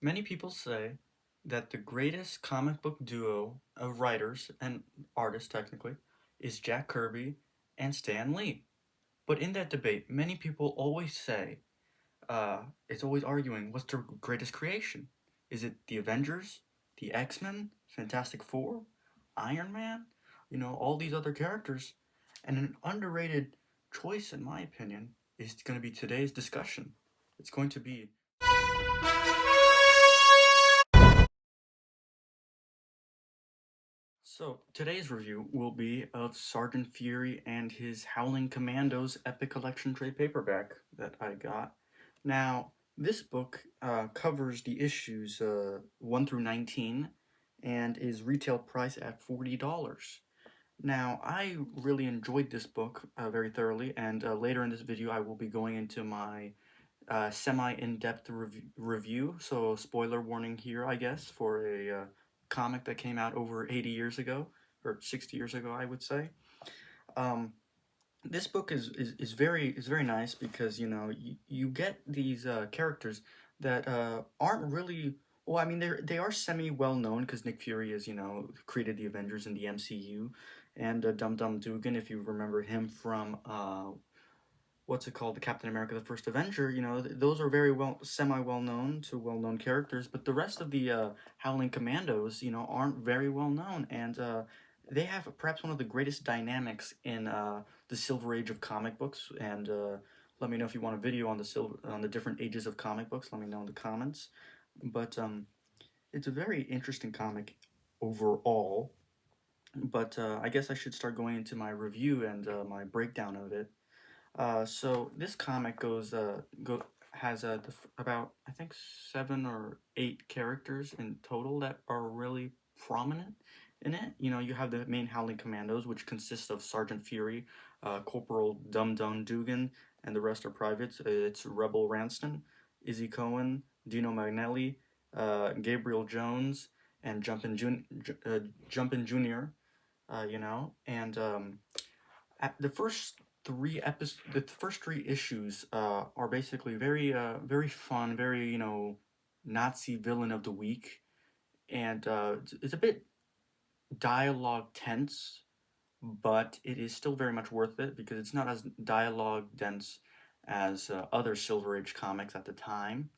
Many people say that the greatest comic book duo of writers and artists, technically, is Jack Kirby and Stan Lee. But in that debate, many people always say, it's always arguing what's the greatest creation? Is it the Avengers, the X-Men, Fantastic Four, Iron Man? All these other characters. And an underrated choice, in my opinion, is going to be today's discussion. It's going to be So, today's review will be of Sergeant Fury and his Howling Commandos Epic Collection trade paperback that I got. Now, this book covers the issues 1 through 19 and is retail priced at $40. Now, I really enjoyed this book very thoroughly, and later in this video, I will be going into my semi in-depth review. So, spoiler warning here, I guess, for a comic that came out over 80 years ago, or 60 years ago, I would say. Um, this book is very nice because you get these characters that aren't really well. I mean, they are semi well known because Nick Fury is created the Avengers in the MCU, and Dum Dum Dugan, if you remember him from what's it called, the Captain America, the First Avenger. Those are very well semi well known to well known characters, but the rest of the Howling Commandos, aren't very well known, and they have perhaps one of the greatest dynamics in the Silver Age of comic books. And let me know if you want a video on the different ages of comic books. Let me know in the comments. But it's a very interesting comic overall. But I guess I should start going into my review and my breakdown of it. So this comic has about I think 7 or 8 characters in total that are really prominent in it. You have the main Howling Commandos, which consists of Sergeant Fury, Corporal Dum Dum Dugan, and the rest are privates. It's Rebel Ranston, Izzy Cohen, Dino Magnelli, Gabriel Jones, and Jumpin' Junior. And the first 3 issues are basically very fun, very Nazi villain of the week, and it's a bit dialogue tense, but it is still very much worth it because it's not as dialogue dense as other Silver Age comics at the time.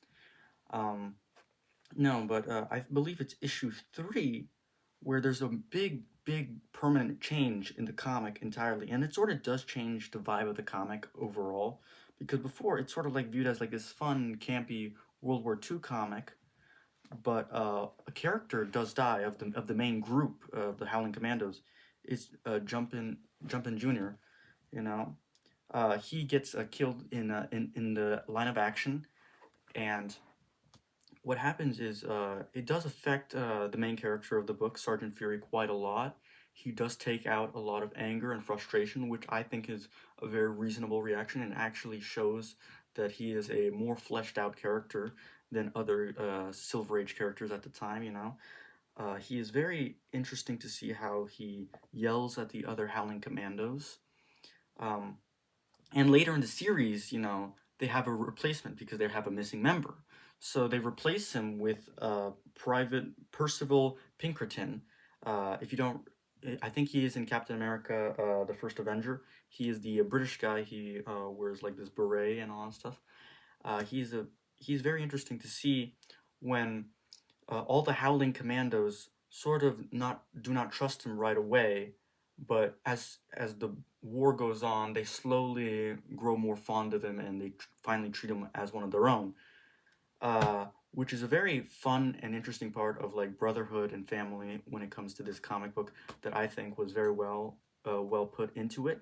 Um, no, but I believe it's issue 3 where there's a big permanent change in the comic entirely, and it sort of does change the vibe of the comic overall. Because before it's sort of like viewed as like this fun, campy World War II comic, but a character does die of the main group of the Howling Commandos. Is Jumpin' Junior. You know, he gets killed in the line of action, and what happens is it does affect the main character of the book, Sergeant Fury, quite a lot. He does take out a lot of anger and frustration, which I think is a very reasonable reaction and actually shows that he is a more fleshed out character than other Silver Age characters at the time, he is very interesting to see how he yells at the other Howling Commandos. Um, and later in the series, they have a replacement because they have a missing member. So they replace him with Private Percival Pinkerton. If you don't, I think he is in Captain America, the First Avenger. He is the British guy. He wears like this beret and all that stuff. He's very interesting to see when all the Howling Commandos sort of not do not trust him right away, but as the war goes on, they slowly grow more fond of him and they finally treat him as one of their own. Which is a very fun and interesting part of like brotherhood and family when it comes to this comic book that I think was very well put into it.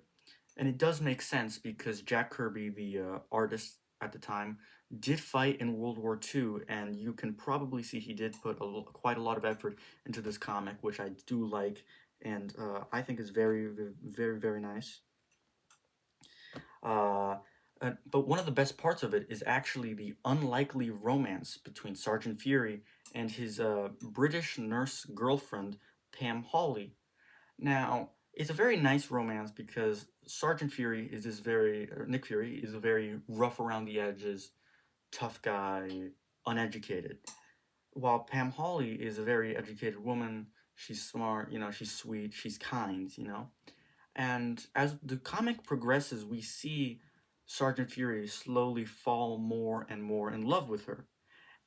And it does make sense because Jack Kirby, the artist at the time, did fight in World War II, and you can probably see he did put quite a lot of effort into this comic, which I do like, and I think is very nice. Uh, but one of the best parts of it is actually the unlikely romance between Sergeant Fury and his British nurse girlfriend, Pam Hawley. Now, it's a very nice romance because Nick Fury is a very rough around the edges, tough guy, uneducated. while Pam Hawley is a very educated woman, she's smart, she's sweet, she's kind. And as the comic progresses, we see Sergeant Fury slowly fall more and more in love with her.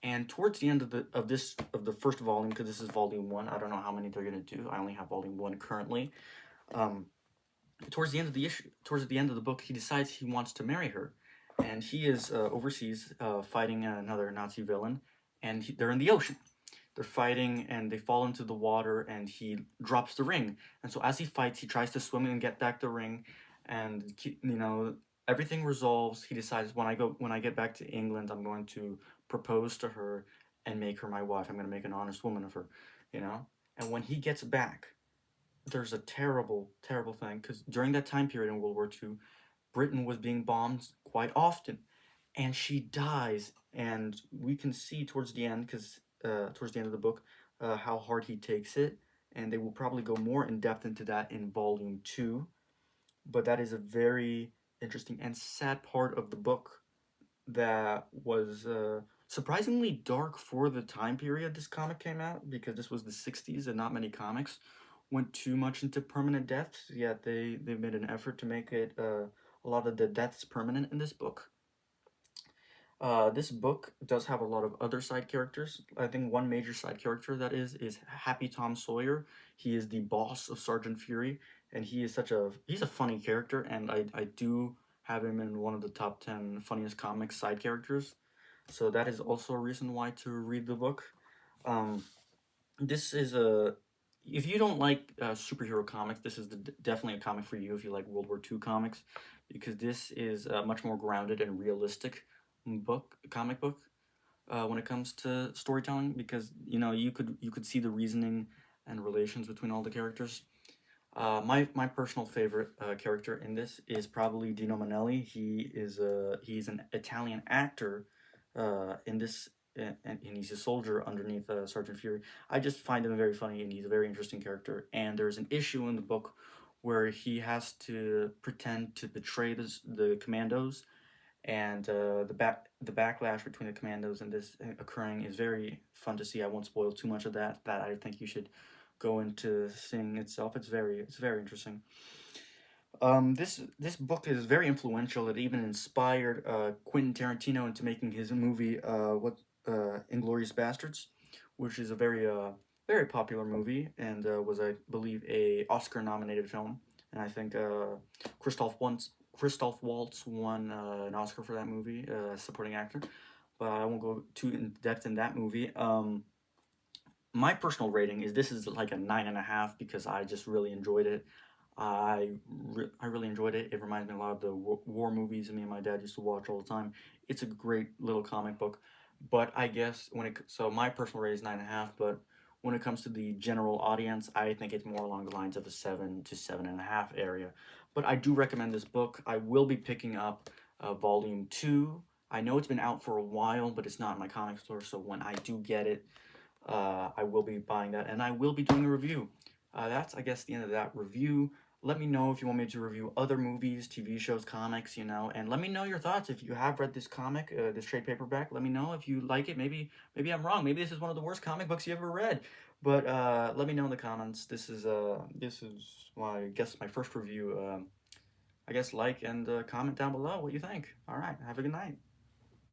And towards the end of the first volume, because this is volume one, I don't know how many they're gonna do. I only have volume one currently. Um, towards the end of the book, he decides he wants to marry her, and he is overseas fighting another Nazi villain, and they're in the ocean. They're fighting, and they fall into the water, and he drops the ring. And so as he fights, he tries to swim and get back the ring, and everything resolves. He decides when I get back to England, I'm going to propose to her and make her my wife. I'm going to make an honest woman of her, you know. And when he gets back, there's a terrible, terrible thing because during that time period in World War II, Britain was being bombed quite often, and she dies. And we can see towards the end, because towards the end of the book, how hard he takes it, and they will probably go more in depth into that in volume two. But that is a very interesting and sad part of the book that was surprisingly dark for the time period this comic came out, because this was the 60s and not many comics went too much into permanent deaths, yet they made an effort to make it a lot of the deaths permanent in this book. This book does have a lot of other side characters. I think one major side character that is Happy Tom Sawyer. He is the boss of Sergeant Fury, and he's a funny character, and I do have him in one of the top 10 funniest comics side characters. So that is also a reason why to read the book. Um, this is a If you don't like superhero comics, this is definitely a comic for you if you like World War II comics, because this is a much more grounded and realistic comic book when it comes to storytelling, because you could see the reasoning and relations between all the characters. My personal favorite character in this is probably Dino Manelli. He's an Italian actor in this, and he's a soldier underneath Sergeant Fury. I just find him very funny, and he's a very interesting character. And there's an issue in the book where he has to pretend to betray the commandos, and the backlash between the commandos and this occurring is very fun to see. I won't spoil too much of that. That I think you should go into seeing itself. It's very interesting. This book is very influential. It even inspired Quentin Tarantino into making his movie Inglorious Bastards, which is a very popular movie, and was, I believe, a Oscar nominated film. And I think Christoph Waltz won an Oscar for that movie, supporting actor. But I won't go too in depth in that movie. My personal rating is this is like a 9.5 because I just really enjoyed it. I really enjoyed it. It reminds me a lot of the war movies me and my dad used to watch all the time. It's a great little comic book, but I guess my personal rating is 9.5. But when it comes to the general audience, I think it's more along the lines of a 7 to 7.5 area. But I do recommend this book. I will be picking up volume two. I know it's been out for a while, but it's not in my comic store. So when I do get it, I will be buying that, and I will be doing a review. That's, I guess, the end of that review. Let me know if you want me to review other movies, TV shows, comics, and let me know your thoughts. If you have read this comic, this trade paperback, let me know if you like it. Maybe I'm wrong. Maybe this is one of the worst comic books you ever read. But let me know in the comments. This is I guess my first review. I guess like and comment down below what you think. All right, have a good night.